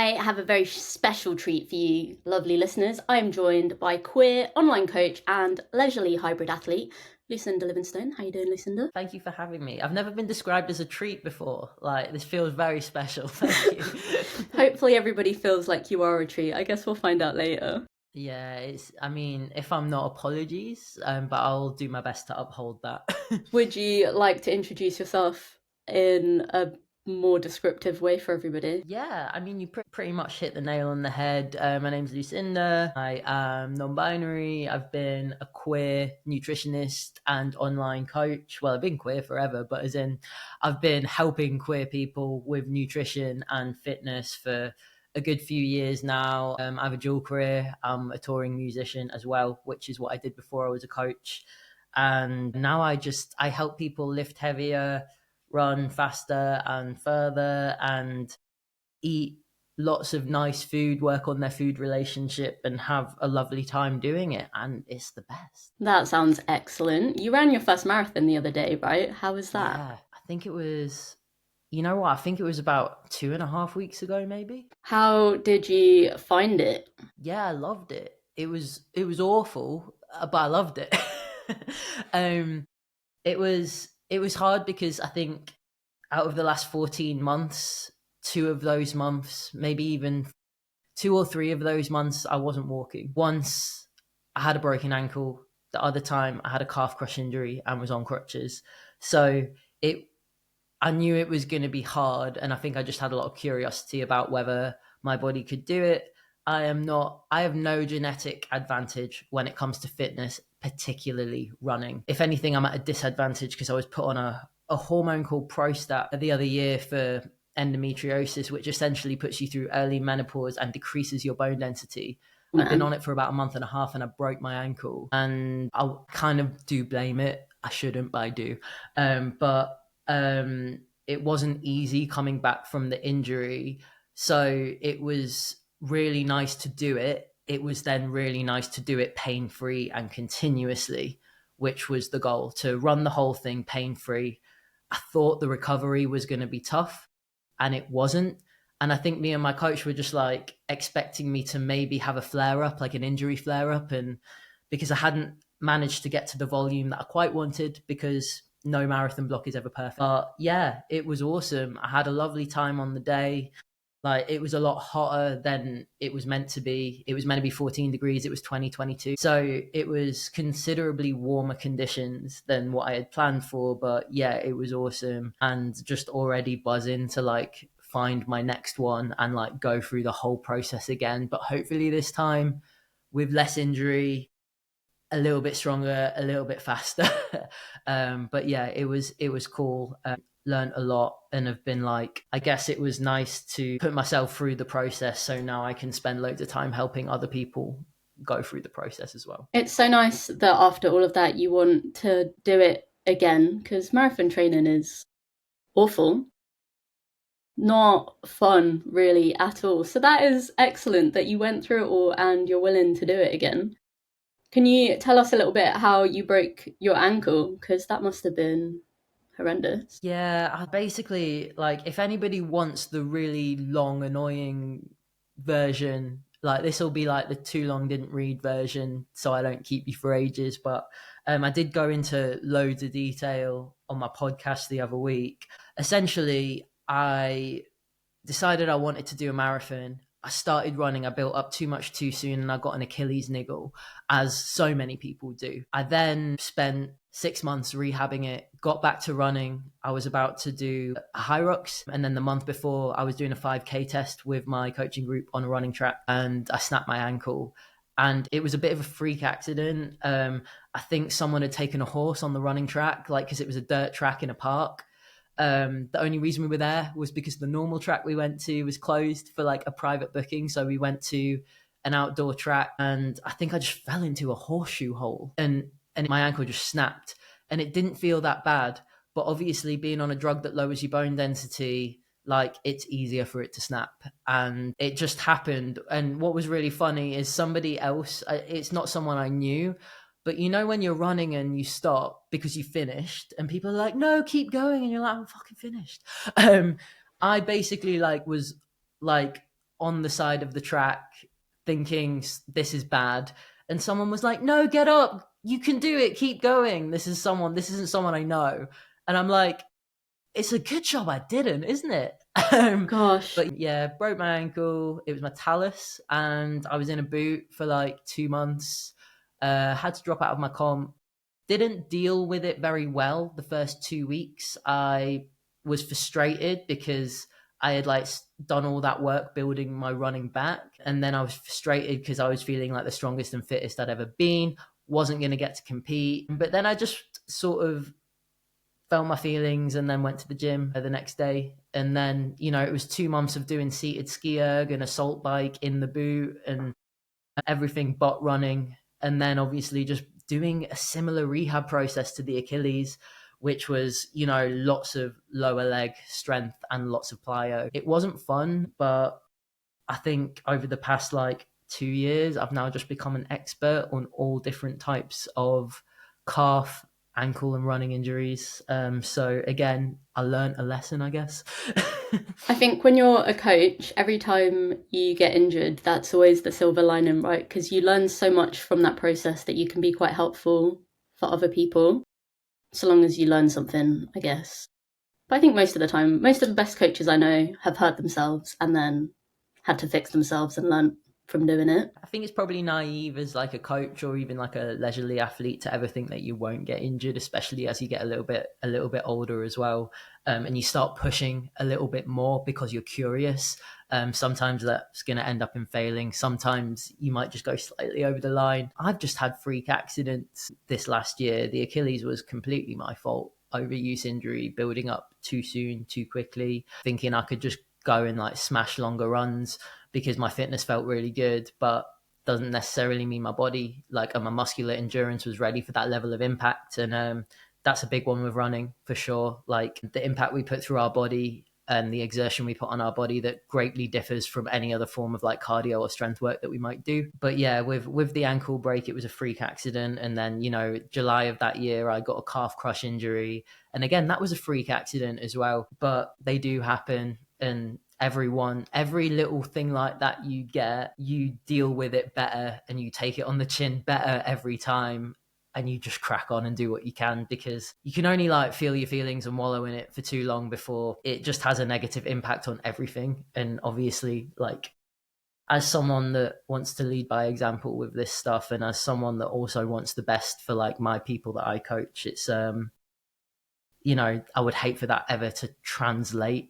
I have a very special treat for you, lovely listeners. I'm joined by queer online coach and leisurely hybrid athlete, Lucinda Livingstone. How you doing, Lucinda? Thank you for having me. I've never been described as a treat before. Like, this feels very special. Thank you. Hopefully everybody feels like you are a treat. I guess we'll find out later. Yeah, I mean, if I'm not, apologies, but I'll do my best to uphold that. Would you like to introduce yourself in a more descriptive way for everybody? Yeah, I mean, you pretty much hit the nail on the head. My name's Lucinda. I am non-binary. I've been a queer nutritionist and online coach. Well, I've been queer forever, but as in, I've been helping queer people with nutrition and fitness for a good few years now. I have a dual career. I'm a touring musician as well, which is what I did before I was a coach. And now I help people lift heavier, run faster and further, and eat lots of nice food, work on their food relationship, and have a lovely time doing it. And it's the best. That sounds excellent. You ran your first marathon the other day, right? How was that? Yeah, I think it was, you know what? I think it was about 2.5 weeks ago, maybe. How did you find it? Yeah, I loved it. It was awful, but I loved it. um, it was hard because I think out of the last 14 months, 2 of those months, maybe even 2 or 3 of those months, I wasn't walking. Once I had a broken ankle, the other time I had a calf crush injury and was on crutches. So it, I knew it was going to be hard, and I think I just had a lot of curiosity about whether my body could do it. I have no genetic advantage when it comes to fitness, particularly running. If anything, I'm at a disadvantage because I was put on a hormone called Prostat the other year for endometriosis, which essentially puts you through early menopause and decreases your bone density. I've been on it for about a month and a half and I broke my ankle, and I kind of do blame it. I shouldn't, but I do. But it wasn't easy coming back from the injury. So it was really nice to do it. It was then really nice to do it pain free and continuously, which was the goal, to run the whole thing pain free. I thought the recovery was going to be tough, and it wasn't. And I think me and my coach were just like expecting me to maybe have a flare up, like an injury flare up. And because I hadn't managed to get to the volume that I quite wanted, because no marathon block is ever perfect. But yeah, it was awesome. I had a lovely time on the day. Like, it was a lot hotter than it was meant to be. It was meant to be 14 degrees. It was 2022. So it was considerably warmer conditions than what I had planned for. But yeah, it was awesome. And just already buzzing to like find my next one and like go through the whole process again. But hopefully this time with less injury, a little bit stronger, a little bit faster. But yeah, it was cool. Learned a lot and have been like, I guess it was nice to put myself through the process, so now I can spend loads of time helping other people go through the process as well. It's so nice that after all of that, you want to do it again, because marathon training is awful. Not fun, really, at all. So that is excellent that you went through it all and you're willing to do it again. Can you tell us a little bit how you broke your ankle? Because that must have been horrendous. Yeah, I basically, like, if anybody wants the really long, annoying version, like, this will be like the too long didn't read version, so I don't keep you for ages. But I did go into loads of detail on my podcast the other week. Essentially, I decided I wanted to do a marathon. I started running. I built up too much too soon and I got an Achilles niggle, as so many people do. I then spent 6 months rehabbing it, got back to running. I was about to do a high rocks. And then the month before, I was doing a 5K test with my coaching group on a running track and I snapped my ankle. And it was a bit of a freak accident. I think someone had taken a horse on the running track, like, because it was a dirt track in a park. The only reason we were there was because the normal track we went to was closed for like a private booking. So we went to an outdoor track and I think I just fell into a horseshoe hole and my ankle just snapped, and it didn't feel that bad. But obviously being on a drug that lowers your bone density, like, it's easier for it to snap, and it just happened. And what was really funny is somebody else, it's not someone I knew, but you know when you're running and you stop because you finished and people are like, no, keep going, and you're like, I'm fucking finished. I basically like was like on the side of the track thinking this is bad, and someone was like, no, get up, you can do it, keep going, this isn't someone I know. And I'm like, it's a good job I didn't, isn't it? Gosh. But yeah, broke my ankle. It was my talus, and I was in a boot for like 2 months. Had to drop out of my comp. Didn't deal with it very well the first 2 weeks. I was frustrated because I had like done all that work building my running back, and then I was frustrated because I was feeling like the strongest and fittest I'd ever been. Wasn't going to get to compete, but then I just sort of felt my feelings and then went to the gym the next day. And then, it was 2 months of doing seated ski erg and assault bike in the boot and everything but running. And then obviously just doing a similar rehab process to the Achilles, which was, lots of lower leg strength and lots of plyo. It wasn't fun, but I think over the past like 2 years, I've now just become an expert on all different types of calf, ankle, and running injuries. So again, I learned a lesson, I guess. I think when you're a coach, every time you get injured, that's always the silver lining, right? Because you learn so much from that process that you can be quite helpful for other people, so long as you learn something, I guess. But I think most of the time, most of the best coaches I know have hurt themselves and then had to fix themselves and learn from doing it. I think it's probably naive as like a coach or even like a leisurely athlete to ever think that you won't get injured, especially as you get a little bit older as well, and you start pushing a little bit more because you're curious. Sometimes that's going to end up in failing. Sometimes you might just go slightly over the line. I've just had freak accidents this last year. The Achilles was completely my fault. Overuse injury, building up too soon, too quickly, thinking I could just go and like smash longer runs because my fitness felt really good, but doesn't necessarily mean my body, like my muscular endurance was ready for that level of impact. And that's a big one with running for sure. Like the impact we put through our body and the exertion we put on our body that greatly differs from any other form of like cardio or strength work that we might do. But yeah, with the ankle break, it was a freak accident. And then, July of that year, I got a calf crush injury. And again, that was a freak accident as well, but they do happen. And every little thing like that you get, you deal with it better and you take it on the chin better every time, and you just crack on and do what you can, because you can only like feel your feelings and wallow in it for too long before it just has a negative impact on everything. And obviously, like, as someone that wants to lead by example with this stuff, and as someone that also wants the best for like my people that I coach, it's I would hate for that ever to translate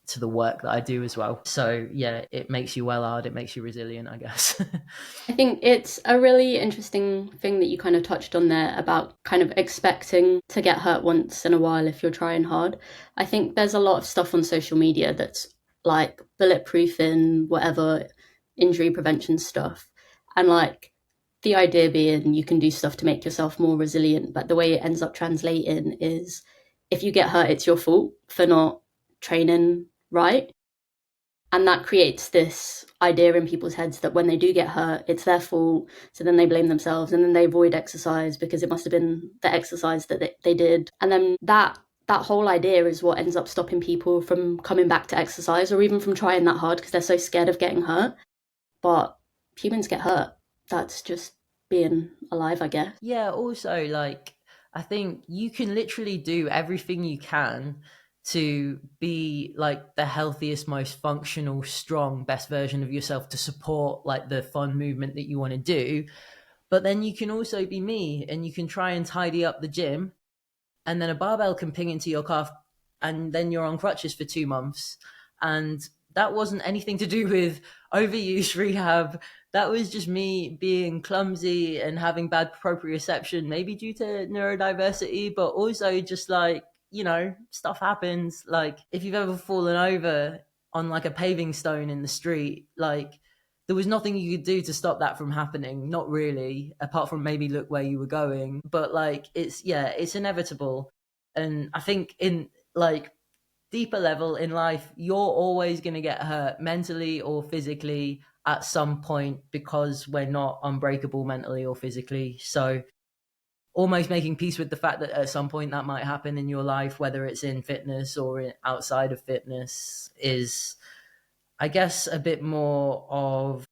to the work that I do as well. So yeah, it makes you well-hard, it makes you resilient, I guess. I think it's a really interesting thing that you kind of touched on there about kind of expecting to get hurt once in a while if you're trying hard. I think there's a lot of stuff on social media that's like bulletproofing, whatever, injury prevention stuff. And like the idea being you can do stuff to make yourself more resilient, but the way it ends up translating is if you get hurt, it's your fault for not training right. And that creates this idea in people's heads that when they do get hurt, it's their fault. So then they blame themselves and then they avoid exercise because it must have been the exercise that they did. And then that whole idea is what ends up stopping people from coming back to exercise or even from trying that hard because they're so scared of getting hurt. But humans get hurt. That's just being alive, I guess. Yeah, also, like, I think you can literally do everything you can to be like the healthiest, most functional, strong, best version of yourself to support like the fun movement that you want to do. But then you can also be me and you can try and tidy up the gym, and then a barbell can ping into your calf, and then you're on crutches for 2 months. And that wasn't anything to do with overuse rehab. That was just me being clumsy and having bad proprioception, maybe due to neurodiversity, but also just like, stuff happens. Like if you've ever fallen over on like a paving stone in the street, like there was nothing you could do to stop that from happening. Not really, apart from maybe look where you were going. But like, it's inevitable. And I think in like deeper level in life, you're always going to get hurt mentally or physically at some point because we're not unbreakable mentally or physically. So almost making peace with the fact that at some point that might happen in your life, whether it's in fitness or outside of fitness, is I guess, a bit more of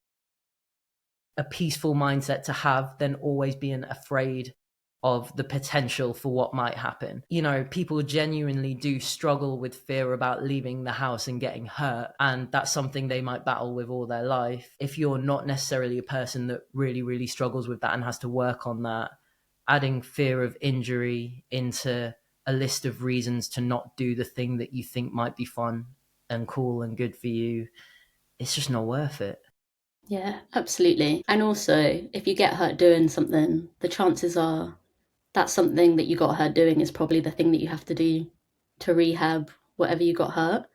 a peaceful mindset to have than always being afraid of the potential for what might happen. You know, people genuinely do struggle with fear about leaving the house and getting hurt, and that's something they might battle with all their life. If you're not necessarily a person that really, really struggles with that and has to work on that, adding fear of injury into a list of reasons to not do the thing that you think might be fun and cool and good for you, it's just not worth it. Yeah, absolutely. And also, if you get hurt doing something, the chances are that something that you got hurt doing is probably the thing that you have to do to rehab whatever you got hurt.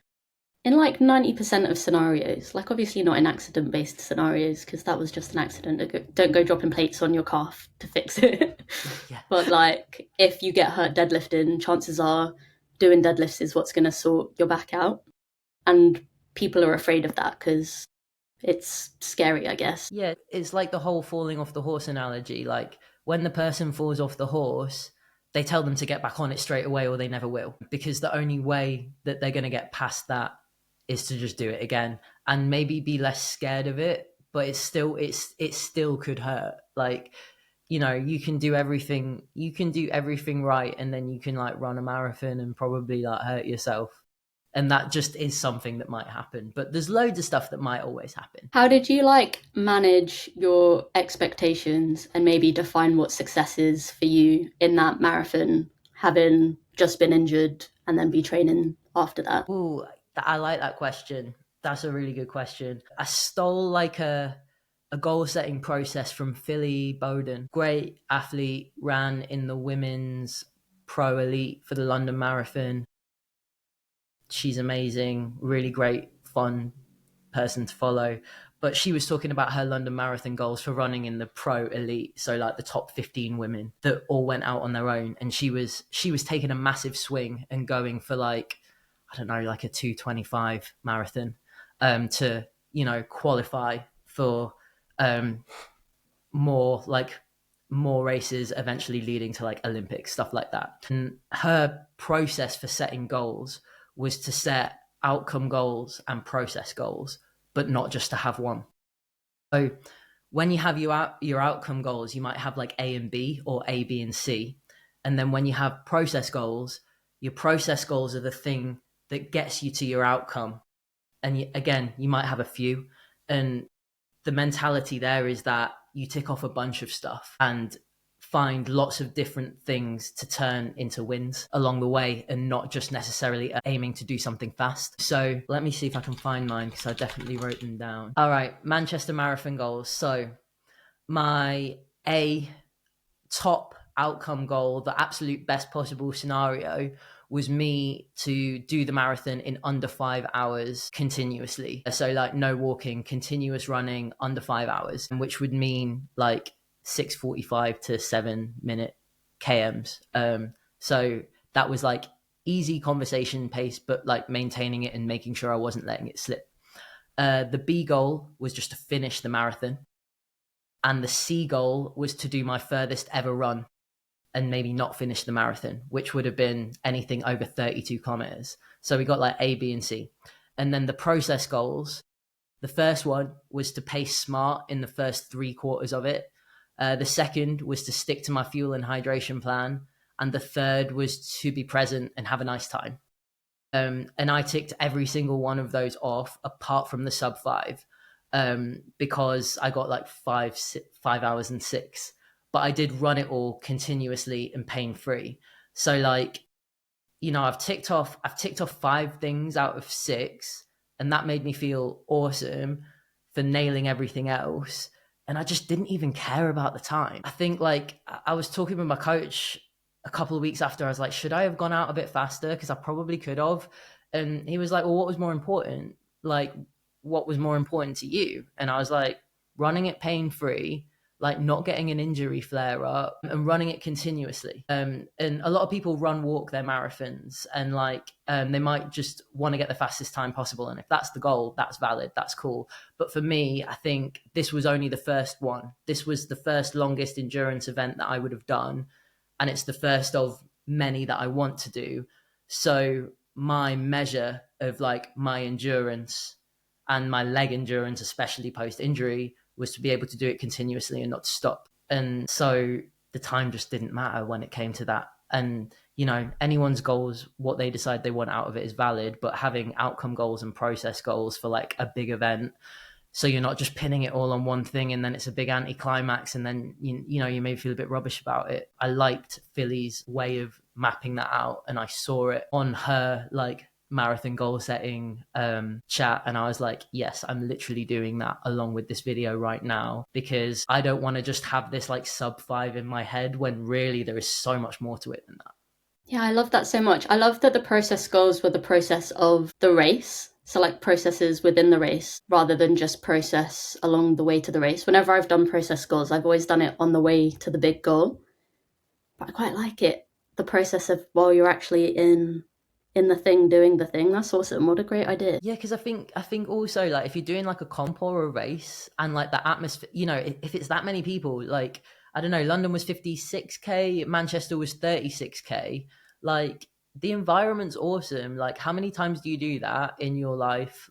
In like 90% of scenarios, like obviously not in accident based scenarios, because that was just an accident. Don't go dropping plates on your calf to fix it. Yeah. But like if you get hurt deadlifting, chances are doing deadlifts is what's going to sort your back out. And people are afraid of that because it's scary, I guess. Yeah, it's like the whole falling off the horse analogy. Like when the person falls off the horse, they tell them to get back on it straight away or they never will. Because the only way that they're going to get past that is to just do it again and maybe be less scared of it, but it still could hurt. Like, you know, you can do everything right and then you can like run a marathon and probably like hurt yourself. And that just is something that might happen. But there's loads of stuff that might always happen. How did you like manage your expectations and maybe define what success is for you in that marathon, having just been injured and then be training after that? Ooh, I like that question. That's a really good question. I stole like a goal setting process from Philly Bowden. Great athlete, ran in the women's pro elite for the London Marathon. She's amazing, really great, fun person to follow. But she was talking about her London Marathon goals for running in the pro elite, so like the top 15 women that all went out on their own. And she was taking a massive swing and going for like, I don't know, like a 2:25 marathon, to, you know, qualify for um, more like more races, eventually leading to like Olympics, stuff like that. And her process for setting goals was to set outcome goals and process goals, but not just to have one. So when you have your outcome goals, you might have like A and B or A, B, and C. And then when you have process goals, your process goals are the thing that gets you to your outcome. And again, you might have a few. And the mentality there is that you tick off a bunch of stuff and find lots of different things to turn into wins along the way and not just necessarily aiming to do something fast. So let me see if I can find mine because I definitely wrote them down. All right, Manchester Marathon goals. So my A top outcome goal, the absolute best possible scenario, was me to do the marathon in under 5 hours continuously. So like no walking, continuous running under 5 hours, which would mean like 6:45 to 7 minute kms. So that was like easy conversation pace, but like maintaining it and making sure I wasn't letting it slip. The B goal was just to finish the marathon. And the C goal was to do my furthest ever run and maybe not finish the marathon, which would have been anything over 32 kilometers. So we got like A, B, and C. And then the process goals, the first one was to pace smart in the first 3 quarters of it. The second was to stick to my fuel and hydration plan. And the third was to be present and have a nice time. And I ticked every single one of those off apart from the sub 5, because I got like 5 hours and 6, but I did run it all continuously and pain free. So like, you know, I've ticked off 5 things out of 6, and that made me feel awesome for nailing everything else. And I just didn't even care about the time. I think like I was talking with my coach a couple of weeks after. I was like, should I have gone out a bit faster? Because I probably could have. And he was like, well, what was more important? Like, what was more important to you? And I was like, running it pain free, like not getting an injury flare up and running it continuously. And a lot of people walk their marathons, and like they might just want to get the fastest time possible. And if that's the goal, that's valid, that's cool. But for me, I think this was only the first one. This was the first longest endurance event that I would have done. And it's the first of many that I want to do. So my measure of like my endurance And my leg endurance, especially post injury, was to be able to do it continuously and not to stop. And so the time just didn't matter when it came to that. And, you know, anyone's goals, what they decide they want out of it is valid, but having outcome goals and process goals for like a big event, so you're not just pinning it all on one thing and then it's a big anticlimax and then you know you may feel a bit rubbish about it. I liked Philly's way of mapping that out, and I saw it on her like marathon goal setting chat, and I was like, yes, I'm literally doing that along with this video right now, because I don't want to just have this like sub 5 in my head when really there is so much more to it than that. Yeah, I love that so much. I love that the process goals were the process of the race. So, like, processes within the race rather than just process along the way to the race. Whenever I've done process goals, I've always done it on the way to the big goal. But I quite like it. The process of while you're actually in the thing, doing the thing. That's awesome. What a great idea. Yeah, because I think also like if you're doing like a comp or a race and like the atmosphere, you know, if it's that many people, like I don't know, London was 56K, Manchester was 36K, like the environment's awesome. Like how many times do you do that in your life?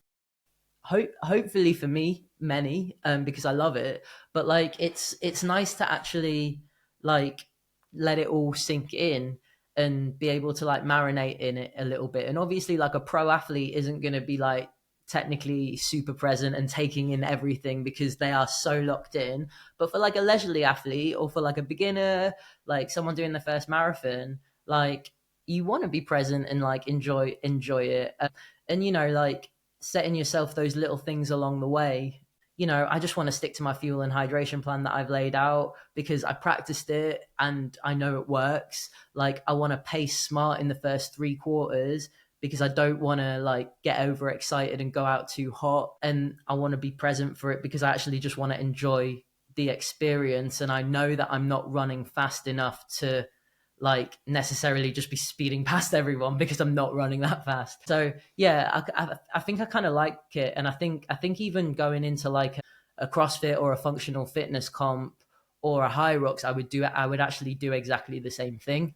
Hopefully for me, many, because I love it. But like it's nice to actually like let it all sink in and be able to like marinate in it a little bit. And obviously like a pro athlete isn't going to be like technically super present and taking in everything because they are so locked in. But for like a leisurely athlete or for like a beginner, like someone doing the first marathon, like you want to be present and like enjoy it. And you know, like setting yourself those little things along the way. You know, I just want to stick to my fuel and hydration plan that I've laid out because I practiced it and I know it works. Like I want to pace smart in the first 3 quarters because I don't want to like get overexcited and go out too hot, and I want to be present for it because I actually just want to enjoy the experience, and I know that I'm not running fast enough to like necessarily just be speeding past everyone because I'm not running that fast. So yeah, I think I kind of like it, and I think even going into like a CrossFit or a functional fitness comp or a high rocks, I would actually do exactly the same thing,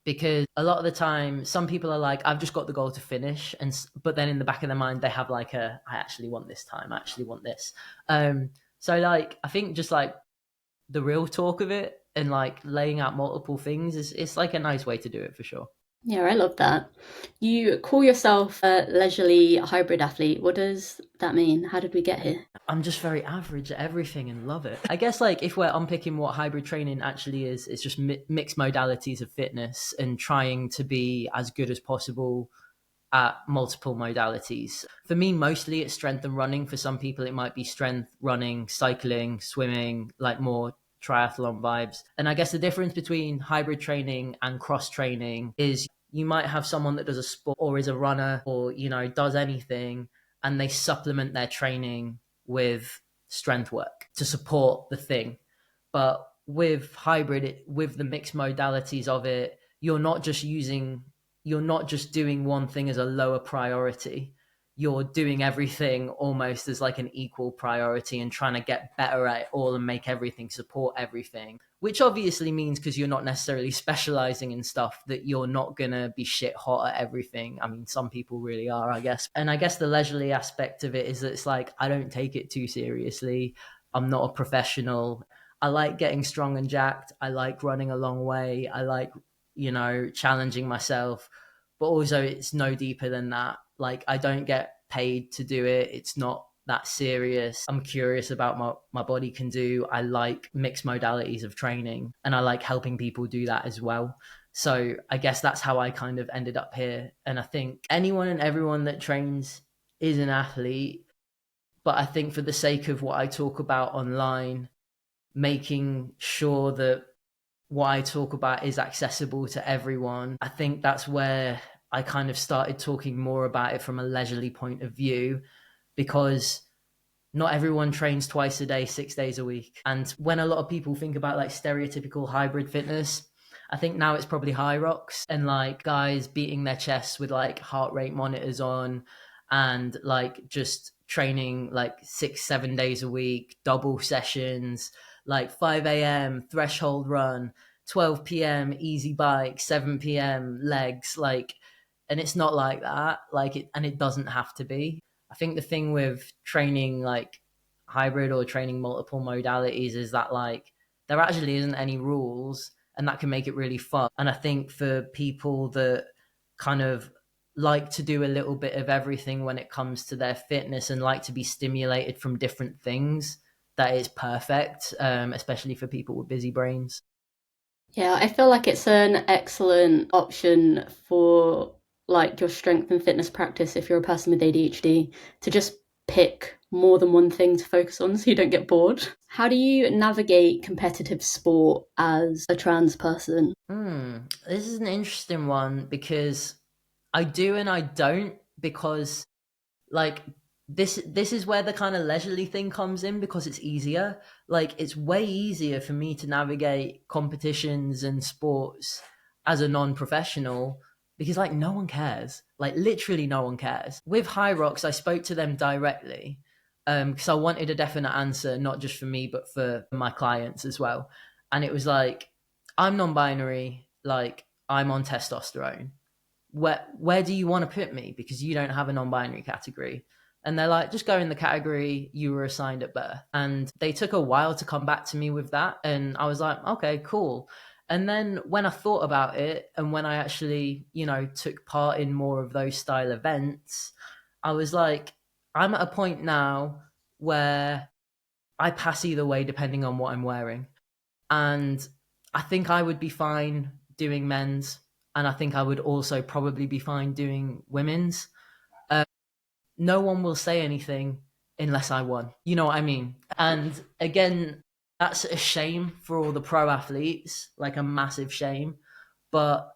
because a lot of the time some people are like, I've just got the goal to finish, and but then in the back of their mind they have like I actually want this time, I actually want this. So like I think just like the real talk of it and like laying out multiple things is it's like a nice way to do it for sure. Yeah, I love that. You call yourself a leisurely hybrid athlete. What does that mean? How did we get here? I'm just very average at everything and love it. I guess like if we're unpicking what hybrid training actually is, it's just mixed modalities of fitness and trying to be as good as possible at multiple modalities. For me, mostly it's strength and running. For some people, it might be strength, running, cycling, swimming, like more triathlon vibes. And I guess the difference between hybrid training and cross training is you might have someone that does a sport or is a runner or, you know, does anything, and they supplement their training with strength work to support the thing. But with hybrid, with the mixed modalities of it, you're not just doing one thing as a lower priority. You're doing everything almost as like an equal priority and trying to get better at it all and make everything support everything, which obviously means because you're not necessarily specializing in stuff that you're not going to be shit hot at everything. I mean, some people really are, I guess. And I guess the leisurely aspect of it is that it's like, I don't take it too seriously. I'm not a professional. I like getting strong and jacked. I like running a long way. I like, you know, challenging myself, but also it's no deeper than that. Like I don't get paid to do it. It's not that serious. I'm curious about my body can do. I like mixed modalities of training and I like helping people do that as well. So I guess that's how I kind of ended up here. And I think anyone and everyone that trains is an athlete. But I think for the sake of what I talk about online, making sure that what I talk about is accessible to everyone, I think that's where I kind of started talking more about it from a leisurely point of view, because not everyone trains twice a day, 6 days a week. And when a lot of people think about like stereotypical hybrid fitness, I think now it's probably high rocks and like guys beating their chests with like heart rate monitors on and like just training like 6 7 days a week, double sessions, like 5 a.m. threshold run, 12 p.m. easy bike, 7 p.m. legs, like, and it's not like that, like it, and it doesn't have to be. I think the thing with training like hybrid or training multiple modalities is that like there actually isn't any rules, and that can make it really fun. And I think for people that kind of like to do a little bit of everything when it comes to their fitness and like to be stimulated from different things, that is perfect, especially for people with busy brains. Yeah, I feel like it's an excellent option for like your strength and fitness practice if you're a person with ADHD to just pick more than one thing to focus on so you don't get bored. How do you navigate competitive sport as a trans person? This is an interesting one because I do and I don't, because like this is where the kind of leisurely thing comes in, because it's easier. Like it's way easier for me to navigate competitions and sports as a non-professional, because like no one cares, like literally no one cares. With High Rocks, I spoke to them directly because I wanted a definite answer, not just for me but for my clients as well. And it was like, I'm non-binary, like I'm on testosterone, where do you want to put me, because you don't have a non-binary category. And they're like, just go in the category you were assigned at birth. And they took a while to come back to me with that, and I was like, okay, cool. And then when I thought about it, and when I actually, took part in more of those style events, I was like, I'm at a point now where I pass either way depending on what I'm wearing. And I think I would be fine doing men's, and I think I would also probably be fine doing women's. Uh, no one will say anything unless I won. You know what I mean? And again, that's a shame for all the pro athletes, like a massive shame. But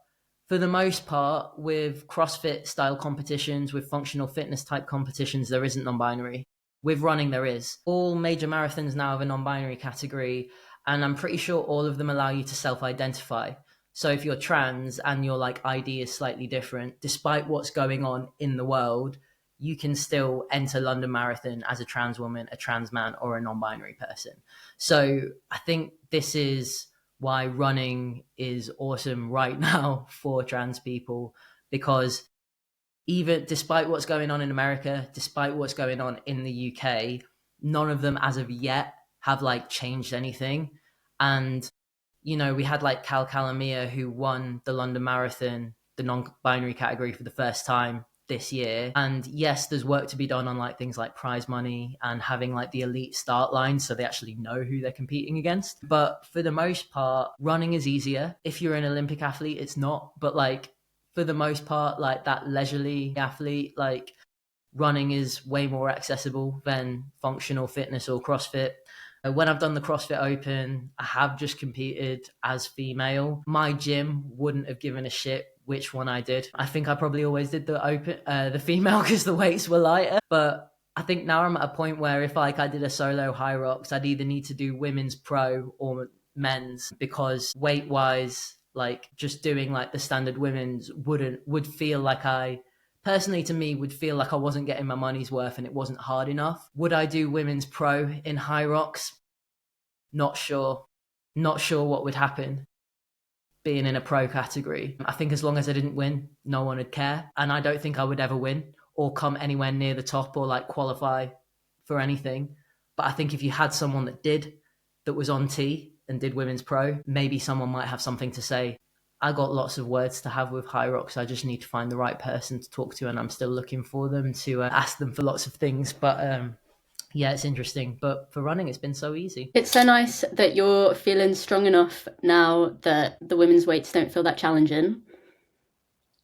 for the most part, with CrossFit style competitions, with functional fitness type competitions, there isn't non binary. With running, there is. All major marathons now have a non binary category, and I'm pretty sure all of them allow you to self identify. So if you're trans and your like ID is slightly different, despite what's going on in the world, you can still enter London Marathon as a trans woman, a trans man, or a non binary person. So I think this is why running is awesome right now for trans people, because even despite what's going on in America, despite what's going on in the UK, none of them as of yet have like changed anything. And we had like Cal Calamia, who won the London Marathon, the non-binary category, for the first time this year. And yes, there's work to be done on like things like prize money and having like the elite start line so they actually know who they're competing against. But for the most part, running is easier. If you're an Olympic athlete, it's not. But like for the most part, like that leisurely athlete, like running is way more accessible than functional fitness or CrossFit. When I've done the CrossFit Open, I have just competed as female. My gym wouldn't have given a shit which one I did. I think I probably always did the female because the weights were lighter. But I think now I'm at a point where if like I did a solo High Rocks, I'd either need to do women's pro or men's, because weight wise, like just doing like the standard women's would feel like personally, to me, would feel like I wasn't getting my money's worth and it wasn't hard enough. Would I do women's pro in High Rocks? Not sure. Not sure what would happen being in a pro category. I think as long as I didn't win, no one would care. And I don't think I would ever win or come anywhere near the top or like qualify for anything. But I think if you had someone that was on T and did women's pro, maybe someone might have something to say. I got lots of words to have with High Rocks. I just need to find the right person to talk to, and I'm still looking for them to ask them for lots of things. But yeah, it's interesting. But for running, it's been so easy. It's so nice that you're feeling strong enough now that the women's weights don't feel that challenging,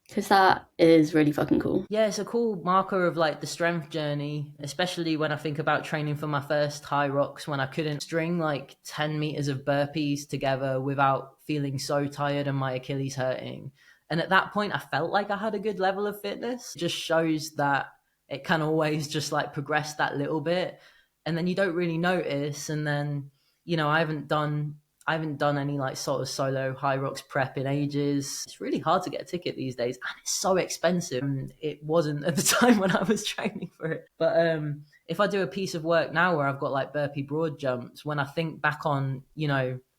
because that is really fucking cool. Yeah, it's a cool marker of like the strength journey, especially when I think about training for my first High Rocks, when I couldn't string like 10 meters of burpees together without feeling so tired and my Achilles hurting. And at that point, I felt like I had a good level of fitness. It just shows that it can always just like progress that little bit. And then you don't really notice. And then, I haven't done any like sort of solo High Rocks prep in ages. It's really hard to get a ticket these days, and it's so expensive. And it wasn't at the time when I was training for it. But if I do a piece of work now where I've got like burpee broad jumps, when I think back on,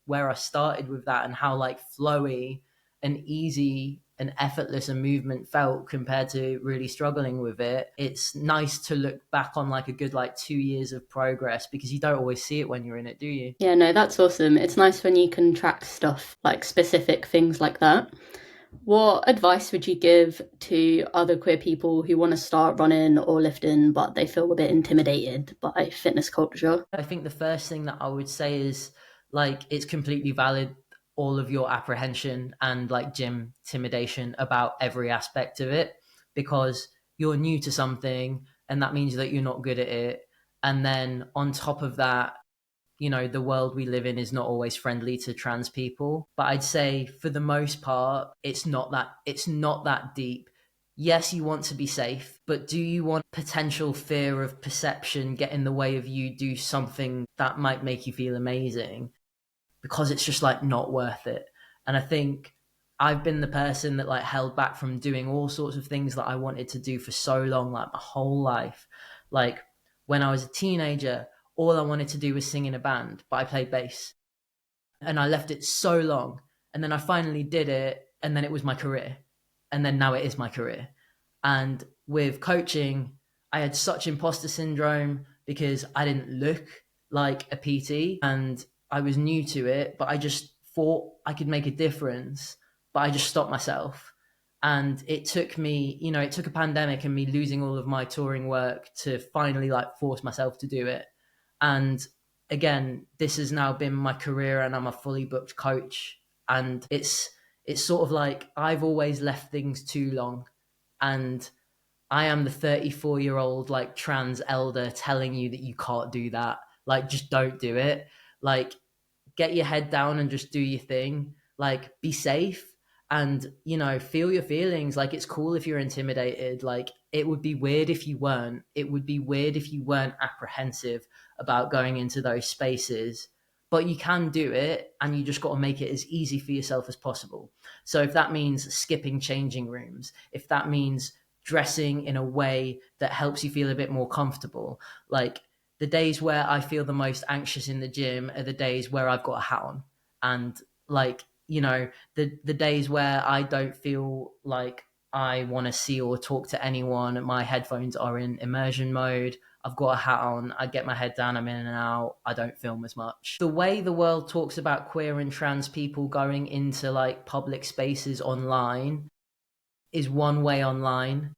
where I started with that and how like flowy and easy and effortless a movement felt compared to really struggling with it, it's nice to look back on like a good like 2 years of progress, because you don't always see it when you're in it, do you? Yeah, no, that's awesome. It's nice when you can track stuff, like specific things like that. What advice would you give to other queer people who want to start running or lifting, but they feel a bit intimidated by fitness culture? I think the first thing that I would say is like it's completely valid, all of your apprehension and like gym intimidation about every aspect of it, because you're new to something and that means that you're not good at it. And then on top of that, you know, the world we live in is not always friendly to trans people. But I'd say for the most part, it's not that deep. Yes, you want to be safe, but do you want potential fear of perception get in the way of you do something that might make you feel amazing? Because it's just like not worth it. And I think I've been the person that like held back from doing all sorts of things that I wanted to do for so long, like my whole life. Like when I was a teenager, all I wanted to do was sing in a band, but I played bass. And I left it so long. And then I finally did it. And then it was my career. And then now it is my career. And with coaching, I had such imposter syndrome because I didn't look like a PT and I was new to it, but I just thought I could make a difference. But I just stopped myself. And it took me, you know, it took a pandemic and me losing all of my touring work to finally like force myself to do it. And again, this has now been my career and I'm a fully booked coach. And it's sort of like I've always left things too long. And I am the 34-year-old like trans elder telling you that you can't do that. Like just don't do it. Like get your head down and just do your thing. Like be safe and, you know, feel your feelings. Like it's cool if you're intimidated. Like it would be weird if you weren't. It would be weird if you weren't apprehensive about going into those spaces. But you can do it and you just got to make it as easy for yourself as possible. So if that means skipping changing rooms, if that means dressing in a way that helps you feel a bit more comfortable, like the days where I feel the most anxious in the gym are the days where I've got a hat on. And like, you know, the days where I don't feel like I want to see or talk to anyone, my headphones are in immersion mode. I've got a hat on, I get my head down, I'm in and out, I don't film as much. The way the world talks about queer and trans people going into like public spaces online is one way online,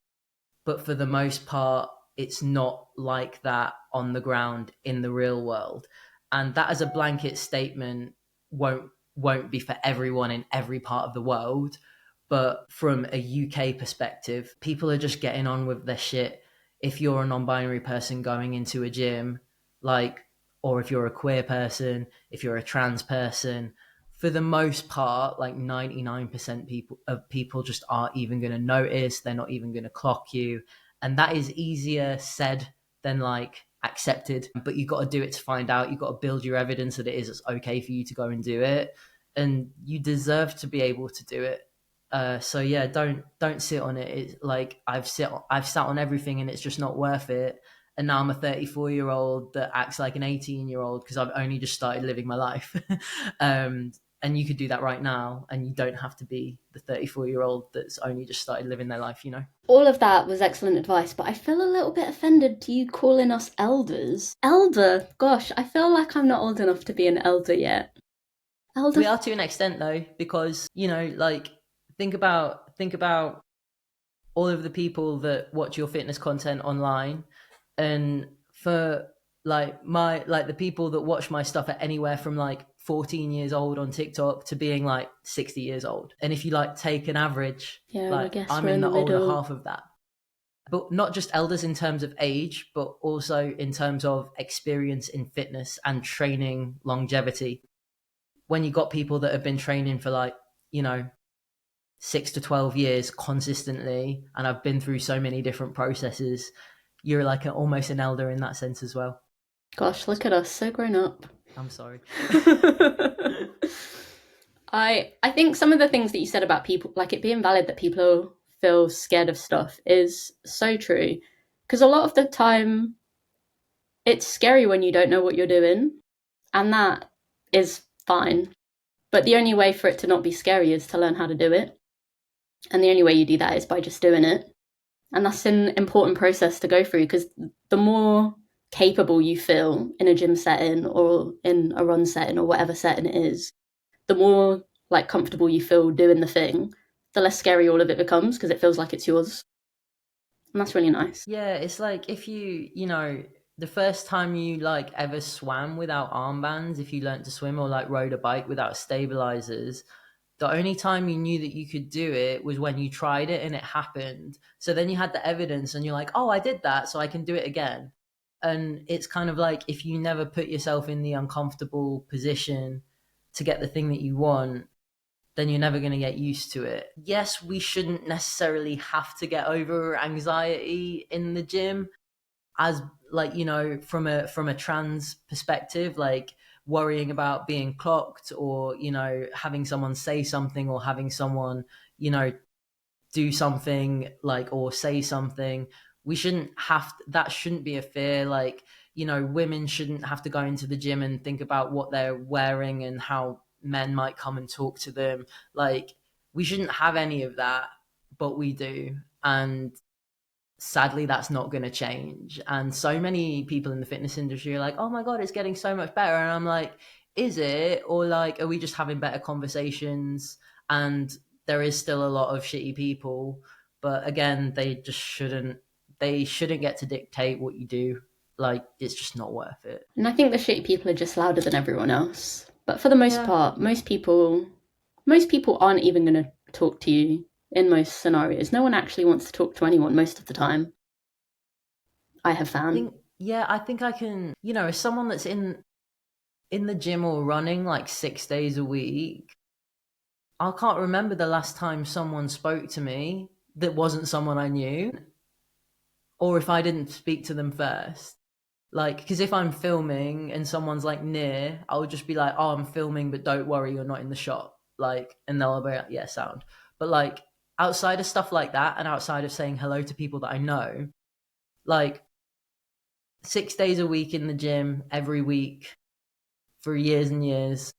but for the most part, it's not like that on the ground in the real world. And that as a blanket statement won't be for everyone in every part of the world. But from a UK perspective, people are just getting on with their shit. If you're a non-binary person going into a gym, like, or if you're a queer person, if you're a trans person, for the most part, like 99% people just aren't even going to notice. They're not even going to clock you. And that is easier said than like accepted. But you got to do it to find out. You got to build your evidence that it is okay for you to go and do it. And you deserve to be able to do it. So yeah, don't sit on it. It's like I've sat on everything and it's just not worth it. And now I'm a 34-year-old that acts like an 18-year-old because I've only just started living my life. And you could do that right now, and you don't have to be the 34-year-old that's only just started living their life, you know? All of that was excellent advice, but I feel a little bit offended to you calling us elders. Elder? Gosh, I feel like I'm not old enough to be an elder yet. Elder? We are to an extent though, because, you know, like think about all of the people that watch your fitness content online, and for like the people that watch my stuff are anywhere from like 14 years old on TikTok to being like 60 years old. And if you like take an average, Yeah, I like guess I'm we're in in the the older middle. half of that. But not just elders in terms of age, but also in terms of experience in fitness and training longevity. When you got people that have been training for like, you know, 6 to 12 years consistently, and I've been through so many different processes, you're like almost an elder in that sense as well. Gosh, look at us, so grown up. I'm sorry. I think some of the things that you said about people, like it being valid that people feel scared of stuff, is so true. Because a lot of the time, it's scary when you don't know what you're doing, and that is fine. But the only way for it to not be scary is to learn how to do it. And the only way you do that is by just doing it. And that's an important process to go through, because the more capable you feel in a gym setting or in a run setting or whatever setting it is, the more like comfortable you feel doing the thing, the less scary all of it becomes, because it feels like it's yours. And that's really nice. Yeah, it's like if the first time you like ever swam without armbands, if you learnt to swim or like rode a bike without stabilizers, the only time you knew that you could do it was when you tried it and it happened. So then you had the evidence and you're like, oh, I did that, so I can do it again. And it's kind of like if you never put yourself in the uncomfortable position to get the thing that you want, then you're never going to get used to it. Yes, we shouldn't necessarily have to get over anxiety in the gym, as like, from a trans perspective, like worrying about being clocked, or having someone say something, or having someone do something, like, or say something. We shouldn't that shouldn't be a fear. Like, women shouldn't have to go into the gym and think about what they're wearing and how men might come and talk to them. Like, we shouldn't have any of that, but we do. And sadly, that's not going to change. And so many people in the fitness industry are like, oh my God, it's getting so much better. And I'm like, is it? Or like, are we just having better conversations? And there is still a lot of shitty people. But again, they shouldn't get to dictate what you do. Like, it's just not worth it. And I think the shitty people are just louder than everyone else. But for the most Yeah. part, most people aren't even going to talk to you in most scenarios. No one actually wants to talk to anyone most of the time, I have found. I think I can, as someone that's in the gym or running like 6 days a week, I can't remember the last time someone spoke to me that wasn't someone I knew, or if I didn't speak to them first. Like, because if I'm filming and someone's like near, I'll just be like, oh, I'm filming, but don't worry, you're not in the shot. Like, and they'll be like, yeah, sound. But like, outside of stuff like that, and outside of saying hello to people that I know, like 6 days a week in the gym, every week for years and years,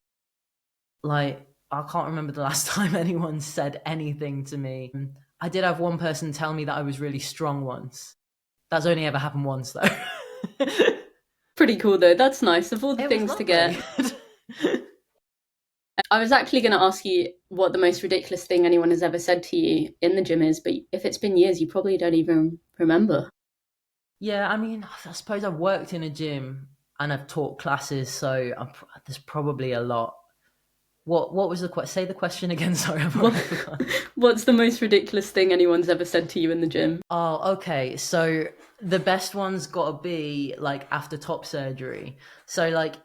like, I can't remember the last time anyone said anything to me. I did have one person tell me that I was really strong once. That's only ever happened once, though. Pretty cool though. That's nice. Of all the It was things to get. lovely. I was actually going to ask you what the most ridiculous thing anyone has ever said to you in the gym is, but if it's been years, you probably don't even remember. Yeah, I mean, I suppose I've worked in a gym and I've taught classes, so there's probably a lot. What was the question? Say the question again. Sorry, I've already forgotten. What's the most ridiculous thing anyone's ever said to you in the gym? Oh, okay. So the best one's got to be like after top surgery. So like,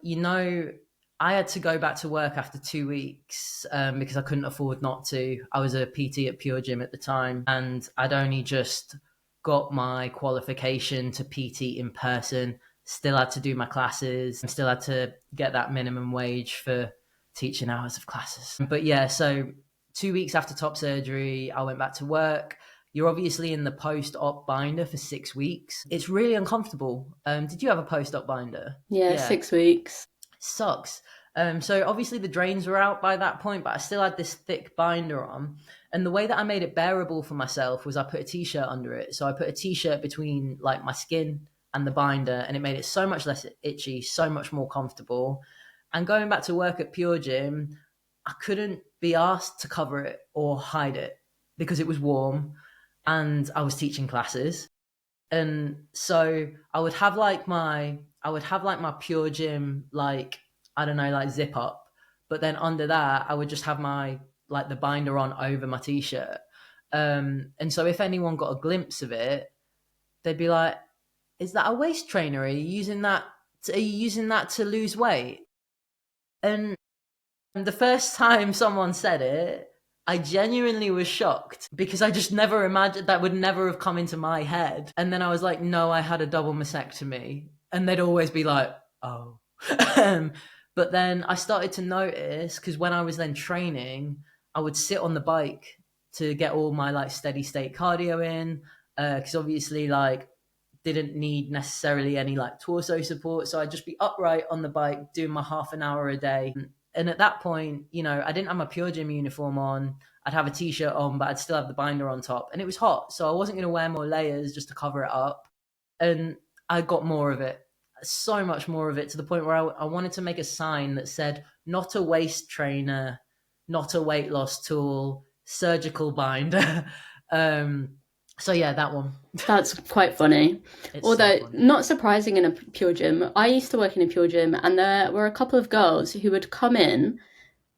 I had to go back to work after 2 weeks because I couldn't afford not to. I was a PT at Pure Gym at the time, and I'd only just got my qualification to PT in person. Still had to do my classes, and still had to get that minimum wage for teaching hours of classes. But yeah, so 2 weeks after top surgery, I went back to work. You're obviously in the post-op binder for 6 weeks. It's really uncomfortable. Did you have a post-op binder? Yeah, 6 weeks. Sucks. So obviously the drains were out by that point, but I still had this thick binder on. And the way that I made it bearable for myself was I put a t-shirt under it. So I put a t-shirt between like my skin and the binder, and it made it so much less itchy, so much more comfortable. And going back to work at Pure Gym, I couldn't be asked to cover it or hide it because it was warm and I was teaching classes. And so I would have like my Pure Gym, like, I don't know, like zip up, but then under that I would just have my like the binder on over my t-shirt. And so if anyone got a glimpse of it, they'd be like, is that a waist trainer? Are you using that to lose weight? And the first time someone said it, I genuinely was shocked because I just never imagined that would never have come into my head. And then I was like, no, I had a double mastectomy. And they'd always be like, oh. But then I started to notice, because when I was then training, I would sit on the bike to get all my like steady state cardio in. Because obviously, like, didn't need necessarily any like torso support. So I'd just be upright on the bike doing my half an hour a day. And at that point, I didn't have my Pure Gym uniform on. I'd have a t-shirt on, but I'd still have the binder on top, and it was hot, so I wasn't going to wear more layers just to cover it up. And I got more of it, so much more of it, to the point where I wanted to make a sign that said, not a waist trainer, not a weight loss tool, surgical binder. So yeah, that one. That's quite funny. It's so Although funny. not surprising in a pure gym. I used to work in a pure gym, and there were a couple of girls who would come in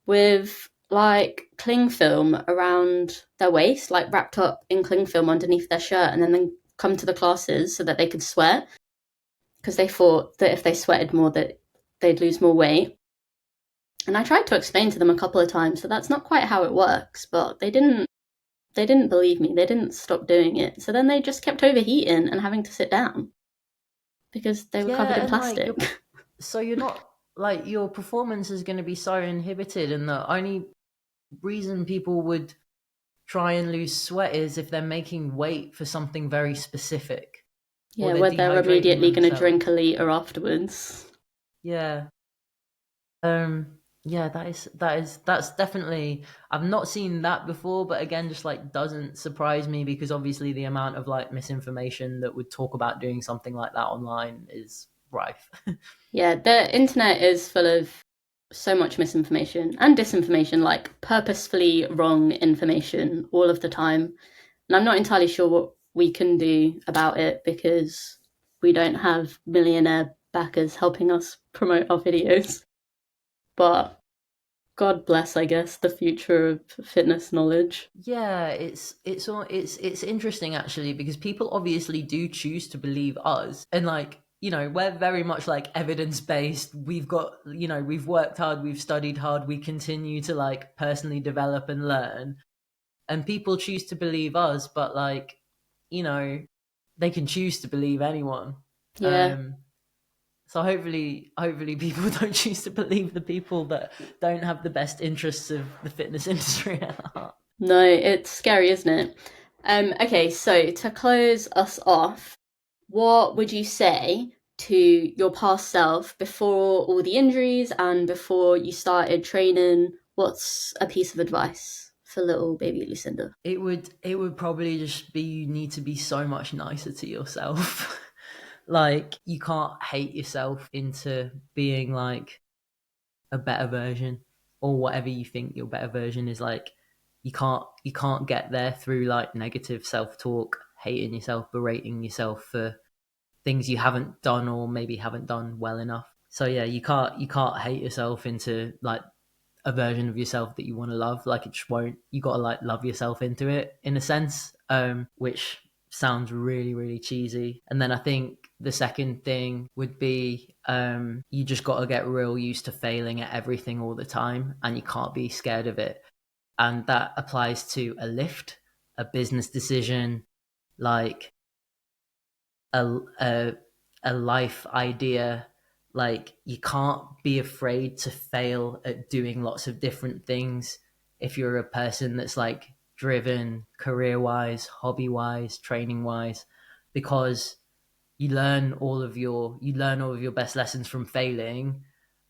with like cling film around their waist, like wrapped up in cling film underneath their shirt, and then come to the classes so that they could sweat, because they thought that if they sweated more that they'd lose more weight. And I tried to explain to them a couple of times that that's not quite how it works, but they didn't believe me. They didn't stop doing it. So then they just kept overheating and having to sit down because they were covered Yeah, in and like plastic. so you're not like, your performance is going to be so inhibited, and the only reason people would try and lose sweat is if they're making weight for something very specific, or Yeah, they're where they're dehydrating immediately going to themselves. drink a litre afterwards. Yeah. Yeah, that's definitely, I've not seen that before, but again, just like doesn't surprise me, because obviously the amount of like misinformation that would talk about doing something like that online is rife. Yeah, the internet is full of so much misinformation and disinformation, like purposefully wrong information all of the time. And I'm not entirely sure what we can do about it because we don't have millionaire backers helping us promote our videos. But God bless, I guess, the future of fitness knowledge. Yeah, it's interesting actually, because people obviously do choose to believe us, and like, we're very much like evidence based. We've got, we've worked hard, we've studied hard, we continue to like personally develop and learn, and people choose to believe us, but like, you know they can choose to believe anyone. Yeah, um so hopefully people don't choose to believe the people that don't have the best interests of the fitness industry at heart. no, it's scary, isn't it? Okay, so to close us off, what would you say to your past self before all the injuries and before you started training? What's a piece of advice for little baby Lucinda? It would probably just be, you need to be so much nicer to yourself. Like, you can't hate yourself into being like a better version, or whatever you think your better version is. Like, you can't get there through like negative self-talk, hating yourself, berating yourself for things you haven't done, or maybe haven't done well enough. So yeah, you can't hate yourself into like a version of yourself that you want to love. Like, it just won't. You got to like love yourself into it, in a sense, which sounds really, really cheesy. And then I think the second thing would be, you just got to get real used to failing at everything all the time, and you can't be scared of it. And that applies to a lift, a business decision, like a, a, a life idea. Like, you can't be afraid to fail at doing lots of different things if you're a person that's like driven career wise, hobby wise, training wise, because you learn all of your best lessons from failing,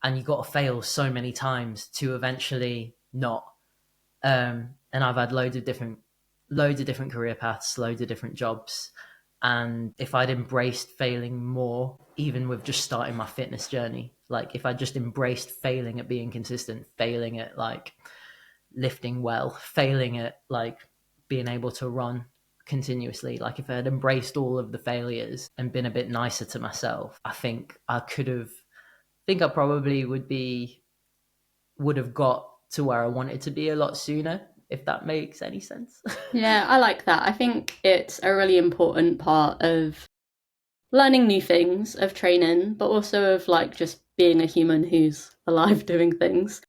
and you got to fail so many times to eventually not. And I've had loads of different career paths, loads of different jobs. And if I'd embraced failing more, even with just starting my fitness journey, like if I just embraced failing at being consistent, failing at like lifting well, failing at like being able to run continuously, like if I had embraced all of the failures and been a bit nicer to myself, I think I probably would have got to where I wanted to be a lot sooner, if that makes any sense. Yeah, I like that. I think it's a really important part of learning new things, of training, but also of like just being a human who's alive doing things.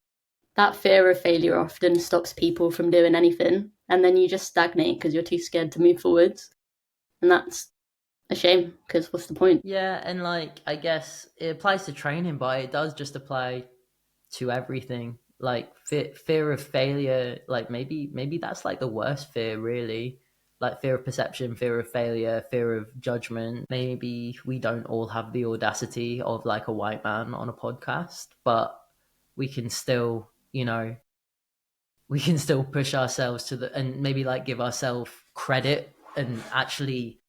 That fear of failure often stops people from doing anything, and then you just stagnate because you're too scared to move forwards. And that's a shame because what's the point? Yeah, and like, I guess it applies to training, but it does just apply to everything. Like, fear of failure, like maybe that's like the worst fear, really. Like, fear of perception, fear of failure, fear of judgment. Maybe we don't all have the audacity of like a white man on a podcast, but we can still, we can still push ourselves to and maybe like give ourselves credit and actually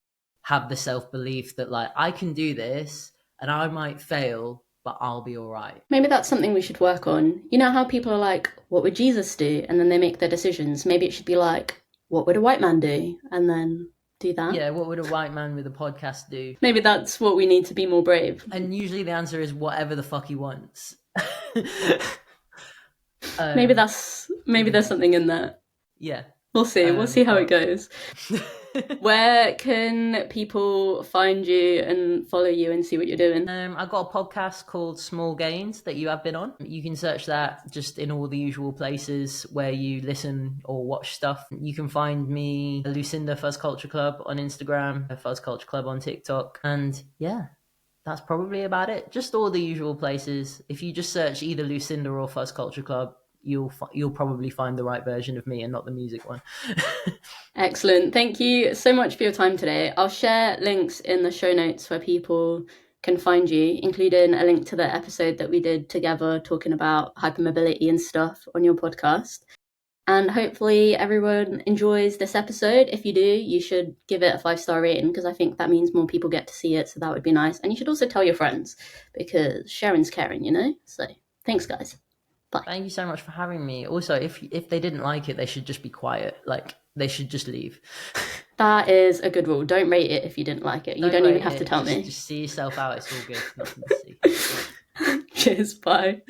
have the self-belief that like I can do this and I might fail, but I'll be all right. Maybe that's something we should work on. You know how people are like, what would Jesus do? And then they make their decisions. Maybe it should be like, what would a white man do? And then do that. Yeah, what would a white man with a podcast do? Maybe that's what we need to be more brave. And usually the answer is whatever the fuck he wants. Maybe there's something in there. Yeah. We'll see. We'll see how it goes. Where can people find you and follow you and see what you're doing? I've got a podcast called Small Gains that you have been on. You can search that just in all the usual places where you listen or watch stuff. You can find me Lucinda Fuzz Culture Club on Instagram, Fuzz Culture Club on TikTok. And yeah, that's probably about it. Just all the usual places. If you just search either Lucinda or Fuzz Culture Club, you'll probably find the right version of me and not the music one. Excellent. Thank you so much for your time today. I'll share links in the show notes where people can find you, including a link to the episode that we did together talking about hypermobility and stuff on your podcast. And hopefully everyone enjoys this episode. If you do, you should give it a 5-star rating because I think that means more people get to see it. So that would be nice. And you should also tell your friends because sharing's caring, you know? So thanks, guys. Bye. Thank you so much for having me. Also, if they didn't like it, they should just be quiet. Like, they should just leave. That is a good rule. Don't rate it if you didn't like it. You don't even have to tell me. Just see yourself out. It's all good. Nothing to see. Cheers. Bye.